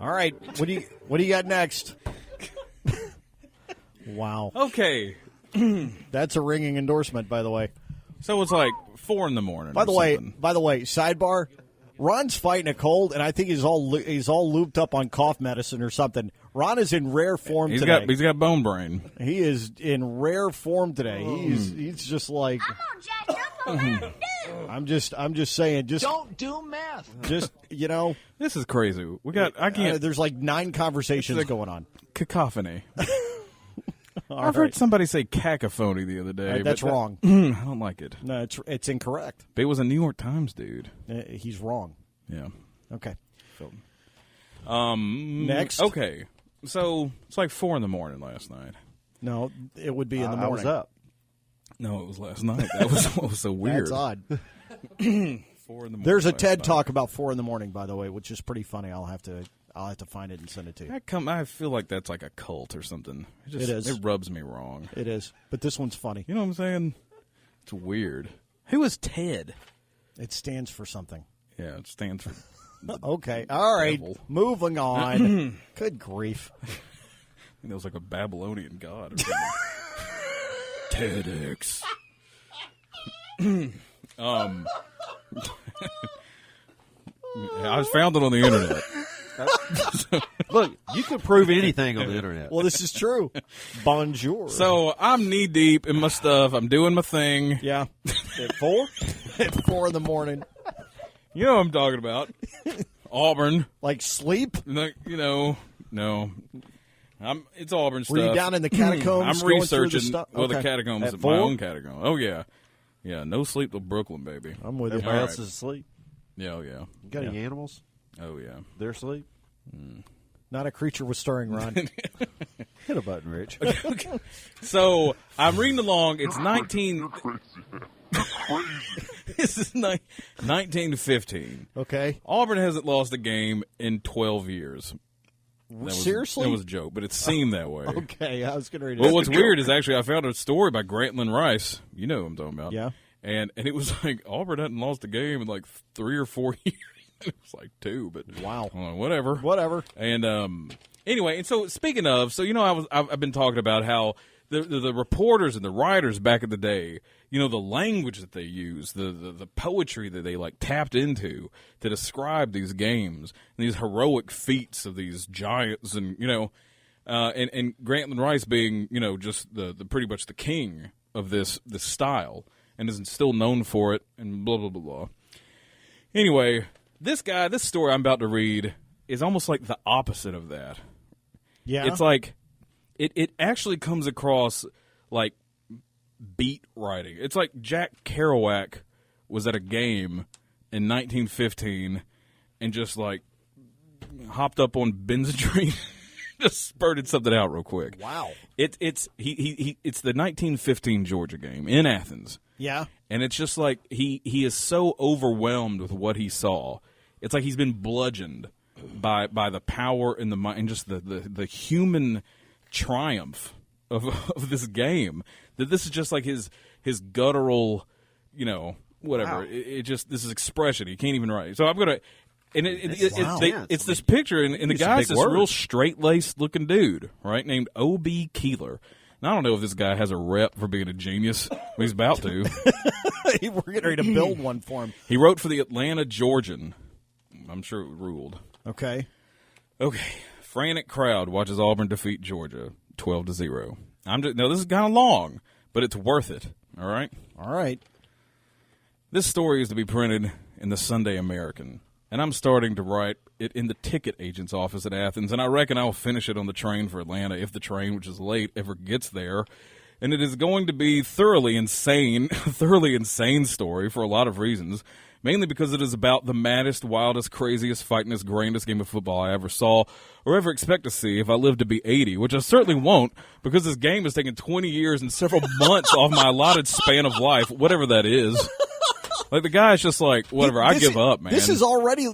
All right. What do you got next? Wow. Okay. That's a ringing endorsement, by the way. So it's like 4 in the morning. By the way, sidebar, Ron's fighting a cold, and I think he's all looped up on cough medicine or something. Ron is in rare form today. He's got bone brain. He is in rare form today. He's just like. Come on, Jack, jump around. I'm just saying. Just don't do math. Just This is crazy. I can't. There's like 9 conversations going on. Cacophony. I've heard somebody say cacophony the other day. That's wrong. I don't like it. No, it's incorrect. But it was a New York Times dude. He's wrong. Yeah. Okay. Next. Okay. So it's like 4 in the morning last night. No, it would be in the morning. I was up. No, it was last night. That was what was so weird. That's odd. 4 in the morning. There's a TED Talk about 4 in the morning, by the way, which is pretty funny. I'll have to find it and send it to you. I feel like that's like a cult or something. It is. It rubs me wrong. It is. But this one's funny. You know what I'm saying? It's weird. Who is TED? It stands for something. Yeah, it stands for. Okay. All right. Devil. Moving on. Good grief. I think that was like a Babylonian god or something. TEDx. I found it on the internet. Look, you can prove anything on the internet. Well, this is true. Bonjour. So I'm knee deep in my stuff. I'm doing my thing. Yeah. At 4? At 4 in the morning. You know what I'm talking about. Auburn. Like sleep? No. It's Auburn stuff. Were you down in the catacombs? I'm going through researching. the stuff? Well, the Okay. catacombs, At my 4? own catacomb. Oh, yeah. Yeah, no sleep till Brooklyn, baby. I'm with you. Everybody All else right. is asleep. Yeah, oh, yeah. You got any animals? Oh, yeah. They're asleep? Not a creature was stirring, Ron. Hit a button, Rich. So I'm reading along. It's 1915. Okay. Auburn hasn't lost a game in 12 years. Seriously? That was a joke, but it seemed that way. Okay, I was going to read it. Well, what's weird is actually I found a story by Grantland Rice. You know who I'm talking about. Yeah. And it was like Auburn hadn't lost a game in like 3 or 4 years. It was like 2, but wow, whatever. And anyway, and so speaking of, so I've been talking about how the reporters and the writers back in the day, the language that they use, the poetry that they like tapped into to describe these games and these heroic feats of these giants, and and Grantland Rice being just the pretty much the king of this style and is still known for it and blah blah blah blah. Anyway. This story I'm about to read is almost like the opposite of that. Yeah. It's like it actually comes across like beat writing. It's like Jack Kerouac was at a game in 1915 and just like hopped up on Benzatrine, just spurted something out real quick. Wow. It's the 1915 Georgia game in Athens. Yeah. And it's just like he is so overwhelmed with what he saw. It's like he's been bludgeoned by the power and the mind and just the human triumph of this game. That this is just like his guttural, whatever. Wow. It just this is expression. He can't even write. So I'm gonna. And it's this picture, and the guy's this real straight-laced looking dude, right, named O.B. Keeler. Now, I don't know if this guy has a rep for being a genius. He's about to. We're getting ready to build one for him. He wrote for the Atlanta Georgian. I'm sure it ruled. Okay. Frantic crowd watches Auburn defeat Georgia 12-0. Now, this is kind of long, but it's worth it. All right? All right. This story is to be printed in the Sunday American. And I'm starting to write it in the ticket agent's office at Athens, and I reckon I'll finish it on the train for Atlanta if the train, which is late, ever gets there. And it is going to be thoroughly insane story for a lot of reasons, mainly because it is about the maddest, wildest, craziest, fightingest, grandest game of football I ever saw or ever expect to see if I live to be 80, which I certainly won't, because this game has taken 20 years and several months off my allotted span of life, whatever that is. Like, the guy's just like, whatever, I give up, man. This is already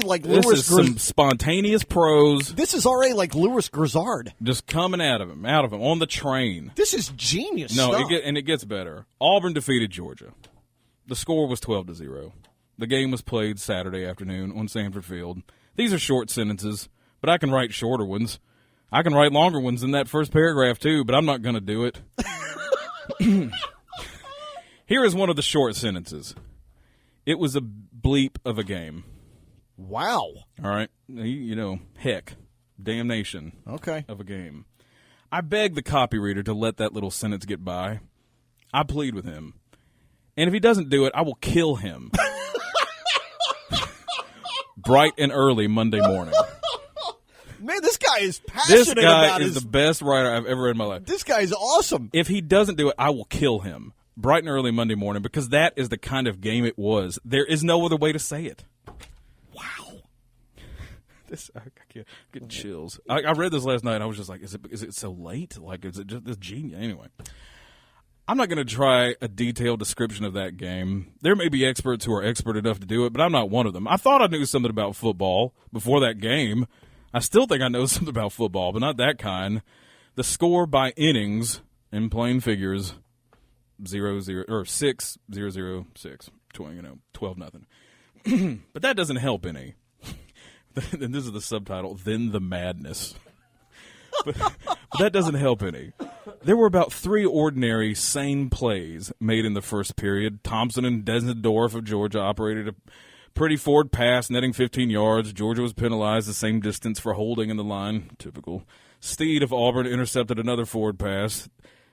like Louis. This is some spontaneous prose. This is already like Louis Grizzard. Just coming out of him, on the train. This is genius stuff. No, it gets better. Auburn defeated Georgia. The score was 12-0. The game was played Saturday afternoon on Sanford Field. These are short sentences. but I can write shorter ones. I can write longer ones than that first paragraph, too, but I'm not going to do it. Here is one of the short sentences. It was a bleep of a game. Wow. All right? Heck, damnation Okay. of a game. I beg the copy reader to let that little sentence get by. I plead with him. And if he doesn't do it, I will kill him. Bright and early Monday morning. Man, this guy is passionate This guy about is the best writer I've ever read in my life. This guy is awesome. If he doesn't do it, I will kill him. Bright and early Monday morning, because that is the kind of game it was. There is no other way to say it. Wow. I can't get chills. I read this last night, and I was just like, is it so late? Like, is it just this genius? Anyway. I'm not going to try a detailed description of that game. There may be experts who are expert enough to do it, but I'm not one of them. I thought I knew something about football before that game. I still think I know something about football, but not that kind. The score by innings, in plain figures, 0-0 or 6-0-0-6, 12-0. But that doesn't help any. And this is the subtitle, Then the Madness. But that doesn't help any. There were about 3 ordinary, sane plays made in the first period. Thompson and Desendorf of Georgia operated a pretty forward pass, netting 15 yards. Georgia was penalized the same distance for holding in the line. Typical. Steed of Auburn intercepted another forward pass.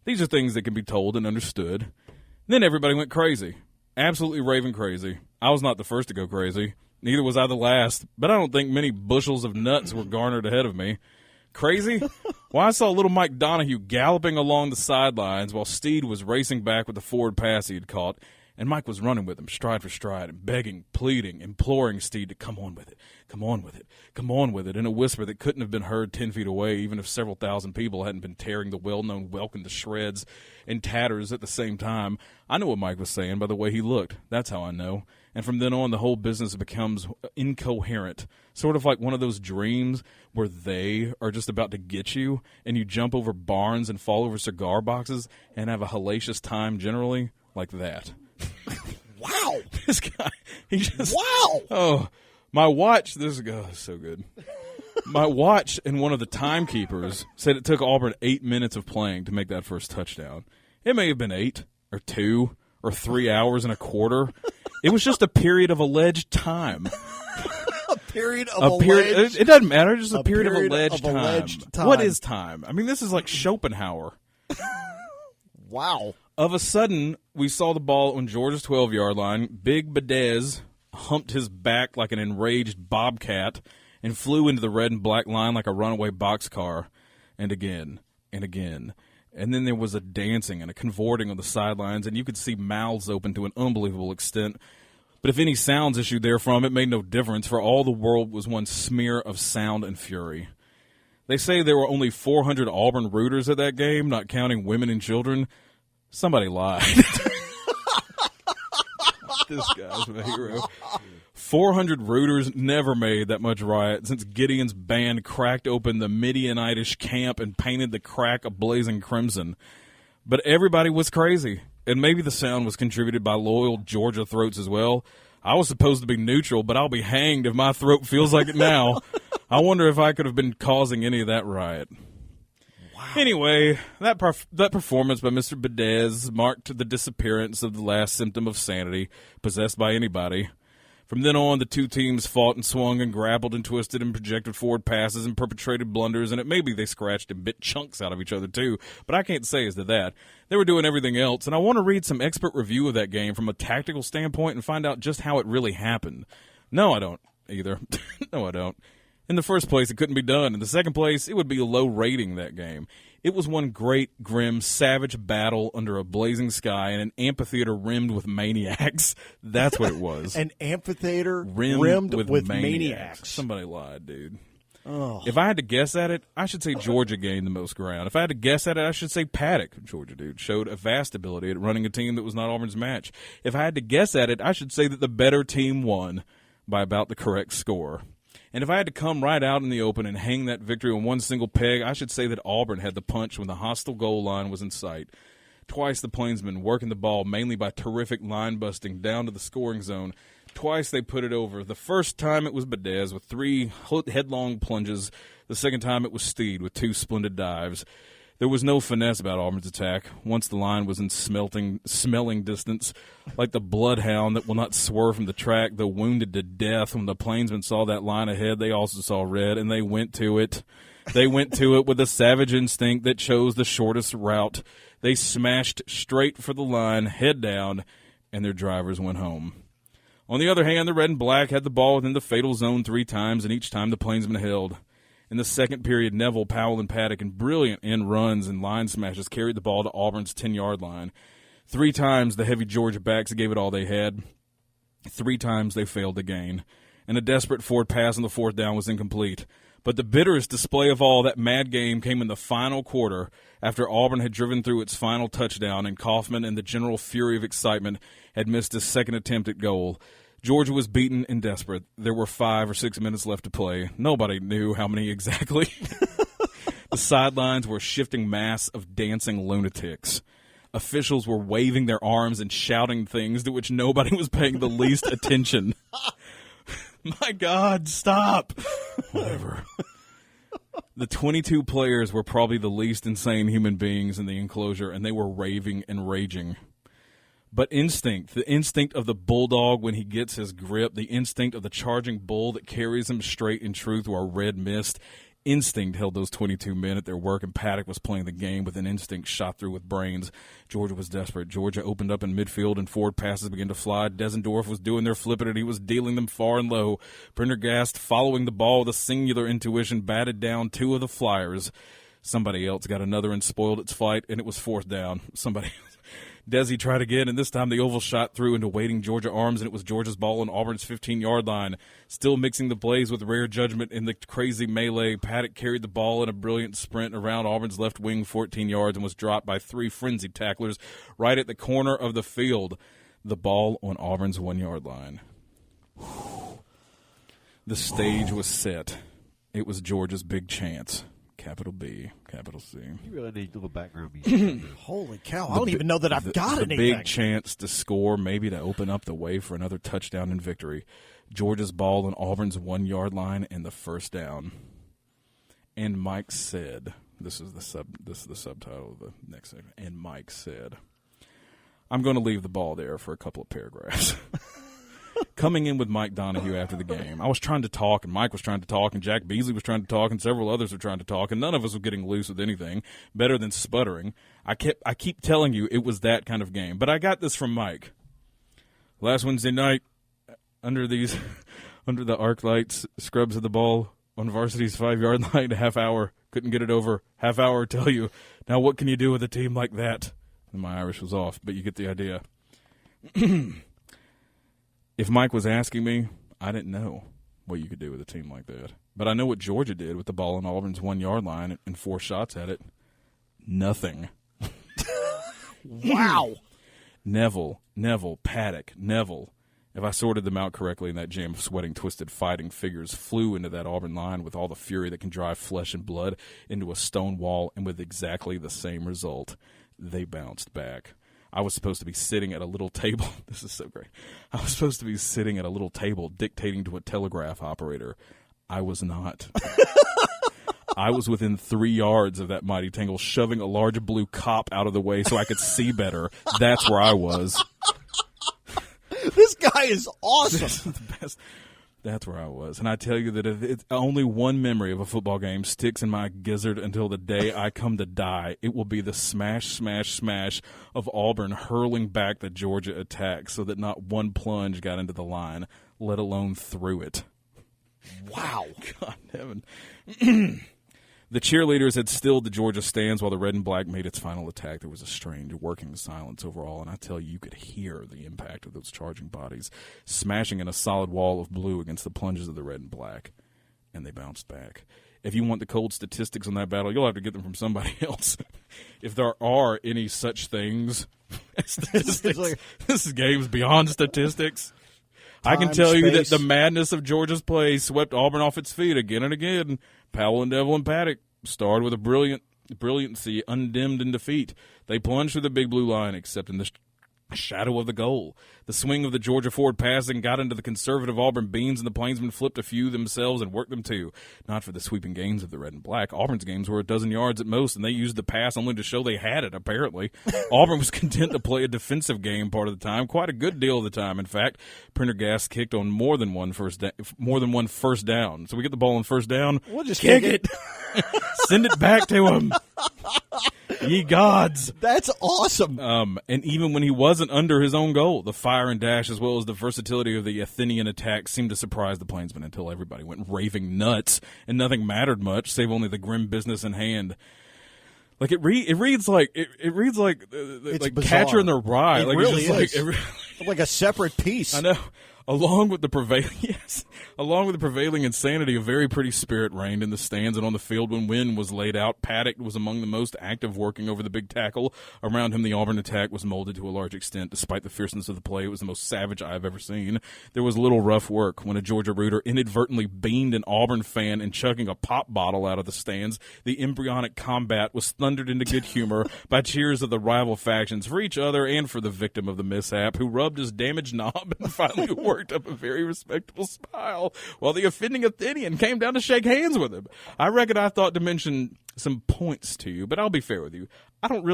These are things that can be told and understood. Then everybody went crazy. Absolutely raving crazy. I was not the first to go crazy. Neither was I the last. But I don't think many bushels of nuts were garnered ahead of me. Crazy? Well, I saw little Mike Donahue galloping along the sidelines while Steed was racing back with the forward pass he had caught, and Mike was running with him stride for stride and begging, pleading, imploring Steed to come on with it, come on with it, come on with it, in a whisper that couldn't have been heard 10 feet away even if several thousand people hadn't been tearing the well-known Welkin to shreds and tatters at the same time. I knew what Mike was saying by the way he looked. That's how I know. And from then on, the whole business becomes incoherent, sort of like one of those dreams where they are just about to get you, and you jump over barns and fall over cigar boxes and have a hellacious time generally, like that. Wow. This guy, he just... Wow. Oh, my watch, this guy is so good. My watch and one of the timekeepers said it took Auburn 8 minutes of playing to make that first touchdown. It may have been 8 or 2 or 3 hours and a quarter. It was just a period of alleged time. A period of alleged... It doesn't matter. Just a period of alleged time. What is time? I mean, this is like Schopenhauer. Wow. Of a sudden, we saw the ball on Georgia's 12-yard line. Big Bedez humped his back like an enraged bobcat and flew into the red and black line like a runaway boxcar. And again, and again. And then there was a dancing and a cavorting on the sidelines, and you could see mouths open to an unbelievable extent. But if any sounds issued therefrom, it made no difference, for all the world was one smear of sound and fury. They say there were only 400 Auburn rooters at that game, not counting women and children. Somebody lied. This guy's my hero. 400 rooters never made that much riot since Gideon's band cracked open the Midianitish camp and painted the crack a blazing crimson. But everybody was crazy, and maybe the sound was contributed by loyal Georgia throats as well. I was supposed to be neutral, but I'll be hanged if my throat feels like it now. I wonder if I could have been causing any of that riot. Wow. Anyway, that performance by Mr. Bedez marked the disappearance of the last symptom of sanity possessed by anybody. From then on, the two teams fought and swung and grappled and twisted and projected forward passes and perpetrated blunders, and it may be they scratched and bit chunks out of each other too, but I can't say as to that. They were doing everything else, and I want to read some expert review of that game from a tactical standpoint and find out just how it really happened. No, I don't either. No, I don't. In the first place, it couldn't be done. In the second place, it would be a low rating, that game. It was one great, grim, savage battle under a blazing sky in an amphitheater rimmed with maniacs. That's what it was. An amphitheater rimmed with maniacs. Somebody lied, dude. Oh. If I had to guess at it, I should say Georgia gained the most ground. If I had to guess at it, I should say Paddock, Georgia dude, showed a vast ability at running a team that was not Auburn's match. If I had to guess at it, I should say that the better team won by about the correct score. And if I had to come right out in the open and hang that victory on one single peg, I should say that Auburn had the punch when the hostile goal line was in sight. Twice the Plainsmen working the ball mainly by terrific line busting down to the scoring zone. Twice they put it over. The first time it was Bedez with 3 headlong plunges. The second time it was Steed with 2 splendid dives. There was no finesse about Auburn's attack. Once the line was in smelling distance, like the bloodhound that will not swerve from the track, though wounded to death. When the plainsmen saw that line ahead, they also saw red, and they went to it. They went to it with a savage instinct that chose the shortest route. They smashed straight for the line, head down, and their drivers went home. On the other hand, the red and black had the ball within the fatal zone 3 times, and each time the plainsmen held. In the second period, Neville, Powell, and Paddock in brilliant end runs and line smashes carried the ball to Auburn's 10-yard line. 3 times the heavy Georgia backs gave it all they had. 3 times they failed to gain. And a desperate forward pass on the 4th down was incomplete. But the bitterest display of all, that mad game, came in the final quarter after Auburn had driven through its final touchdown and Kaufman, in the general fury of excitement, had missed his second attempt at goal. Georgia was beaten and desperate. There were 5 or 6 minutes left to play. Nobody knew how many exactly. The sidelines were a shifting mass of dancing lunatics. Officials were waving their arms and shouting things to which nobody was paying the least attention. My God, stop. Whatever. The 22 players were probably the least insane human beings in the enclosure, and they were raving and raging. But instinct, the instinct of the bulldog when he gets his grip, the instinct of the charging bull that carries him straight in truth through a red mist, instinct held those 22 men at their work, and Paddock was playing the game with an instinct shot through with brains. Georgia was desperate. Georgia opened up in midfield, and forward passes began to fly. Desendorf was doing their flipping, and he was dealing them far and low. Prendergast, following the ball with a singular intuition, batted down 2 of the flyers. Somebody else got another and spoiled its flight, and it was 4th down. Somebody else. Desi tried again, and this time the oval shot through into waiting Georgia arms, and it was Georgia's ball on Auburn's 15-yard line. Still mixing the plays with rare judgment in the crazy melee, Paddock carried the ball in a brilliant sprint around Auburn's left wing 14 yards and was dropped by 3 frenzied tacklers right at the corner of the field. The ball on Auburn's 1-yard line. The stage was set. It was Georgia's big chance. Capital B, capital C. You really need a little background music. Holy cow. I don't even know that I've got anything. The big chance to score, maybe to open up the way for another touchdown and victory. Georgia's ball on Auburn's 1-yard line and the 1st down. And Mike said, this is the subtitle of the next segment. And Mike said, I'm going to leave the ball there for a couple of paragraphs. Coming in with Mike Donahue after the game, I was trying to talk, and Mike was trying to talk, and Jack Beasley was trying to talk, and several others were trying to talk, and none of us were getting loose with anything better than sputtering. I keep telling you it was that kind of game. But I got this from Mike. Last Wednesday night, under the arc lights, scrubs of the ball on varsity's 5-yard line, a half hour, couldn't get it over. Half hour, tell you. Now what can you do with a team like that? And my Irish was off, but you get the idea. If Mike was asking me, I didn't know what you could do with a team like that. But I know what Georgia did with the ball on Auburn's 1-yard line and 4 shots at it. Nothing. Wow. Neville, Paddock, Neville. If I sorted them out correctly in that jam of sweating, twisted, fighting figures, flew into that Auburn line with all the fury that can drive flesh and blood into a stone wall, and with exactly the same result. They bounced back. I was supposed to be sitting at a little table. This is so great. I was supposed to be sitting at a little table dictating to a telegraph operator. I was not. I was within 3 yards of that mighty tangle, shoving a large blue cop out of the way so I could see better. That's where I was. This guy is awesome. This is the best. That's where I was. And I tell you that if it's only one memory of a football game sticks in my gizzard until the day I come to die, it will be the smash, smash, smash of Auburn hurling back the Georgia attack so that not one plunge got into the line, let alone through it. Wow. God heaven. The cheerleaders had stilled the Georgia stands while the red and black made its final attack. There was a strange working silence overall, and I tell you could hear the impact of those charging bodies smashing in a solid wall of blue against the plunges of the red and black, and they bounced back. If you want the cold statistics on that battle, you'll have to get them from somebody else. If there are any such things, this game's beyond statistics. I can tell you that the madness of Georgia's play swept Auburn off its feet again and again. Powell and Neville and Paddock starred with a brilliancy undimmed in defeat. They plunged through the big blue line, except in the shadow of the goal. The swing of the Georgia forward passing got into the conservative Auburn beans, and the Plainsmen flipped a few themselves and worked them too. Not for the sweeping gains of the red and black. Auburn's games were a dozen yards at most, and they used the pass only to show they had it, apparently. Auburn was content to play a defensive game part of the time, quite a good deal of the time. In fact, Prendergast kicked on more than one first down. So we get the ball on first down. We'll just kick it. Send it back to him. Ye gods. That's awesome. And even when he wasn't under his own goal, the fire and dash as well as the versatility of the Athenian attack seemed to surprise the Plainsmen until everybody went raving nuts and nothing mattered much save only the grim business in hand. Like it reads like like bizarre. Catcher in the Rye. It like really it's just is. Like a separate piece. I know. Along with the prevailing insanity, a very pretty spirit reigned in the stands and on the field when wind was laid out. Paddock was among the most active, working over the big tackle. Around him, the Auburn attack was molded to a large extent. Despite the fierceness of the play, it was the most savage I have ever seen. There was little rough work when a Georgia rooter inadvertently beamed an Auburn fan and chugging a pop bottle out of the stands. The embryonic combat was thundered into good humor by cheers of the rival factions for each other and for the victim of the mishap, who rubbed his damaged knob and finally worked up a very respectable smile while the offending Athenian came down to shake hands with him. I reckon I thought to mention some points to you, but I'll be fair with you. I don't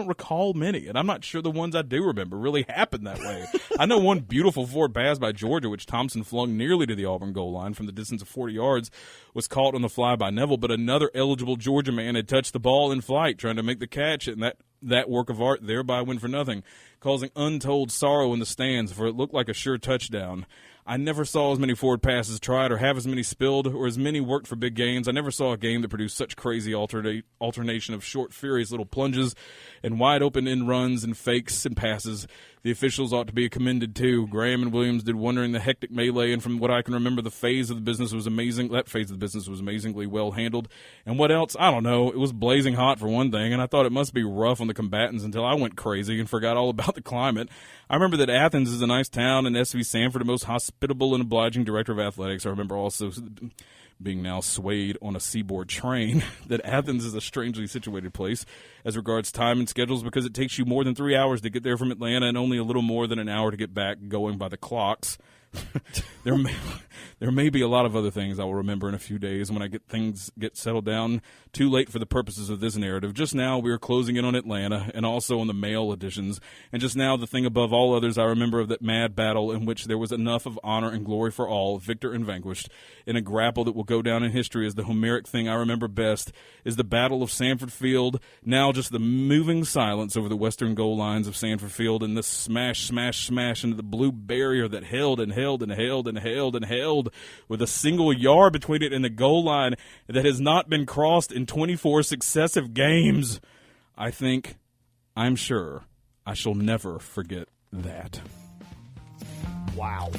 recall many, and I'm not sure the ones I do remember really happened that way. I know one beautiful forward pass by Georgia, which Thompson flung nearly to the Auburn goal line from the distance of 40 yards, was caught on the fly by Neville, but another eligible Georgia man had touched the ball in flight trying to make the catch, and that work of art thereby went for nothing, causing untold sorrow in the stands, for it looked like a sure touchdown. I never saw as many forward passes tried or have as many spilled or as many worked for big gains. I never saw a game that produced such crazy alternation of short, furious little plunges and wide-open end runs and fakes and passes. The officials ought to be commended, too. Graham and Williams did wonder in the hectic melee, and from what I can remember, that phase of the business was amazingly well handled. And what else? I don't know. It was blazing hot for one thing, and I thought it must be rough on the combatants until I went crazy and forgot all about the climate. I remember that Athens is a nice town, and S.V. Sanford, a most hospitable and obliging director of athletics. I remember also, being now swayed on a seaboard train, that Athens is a strangely situated place as regards time and schedules, because it takes you more than 3 hours to get there from Atlanta and only a little more than an hour to get back, going by the clocks. There may be a lot of other things I will remember in a few days when things get settled down. Too late for the purposes of this narrative. Just now we are closing in on Atlanta and also on the mail editions. And just now the thing above all others I remember of that mad battle in which there was enough of honor and glory for all, victor and vanquished, in a grapple that will go down in history as the Homeric thing I remember best, is the Battle of Sanford Field. Now just the moving silence over the western goal lines of Sanford Field, and the smash, smash, smash into the blue barrier that held and held and held and held and held with a single yard between it and the goal line that has not been crossed in 24 successive games. I'm sure I shall never forget that. Wow.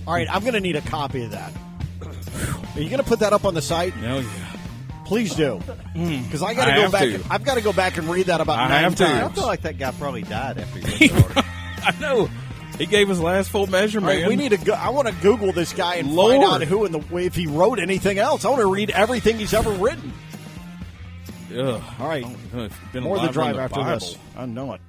All right, I'm going to need a copy of that. Are you going to put that up on the site? No, yeah. Please do, because I got to go back. I've got to go back and read that about 9 times. I feel like that guy probably died after he wrote it. I know. He gave his last full measure, man. Right, we need to go. I want to Google this guy and find out who in the if he wrote anything else. I want to read everything he's ever written. Ugh. All right, Been more of the alive drive on the after Bible. this. I know it.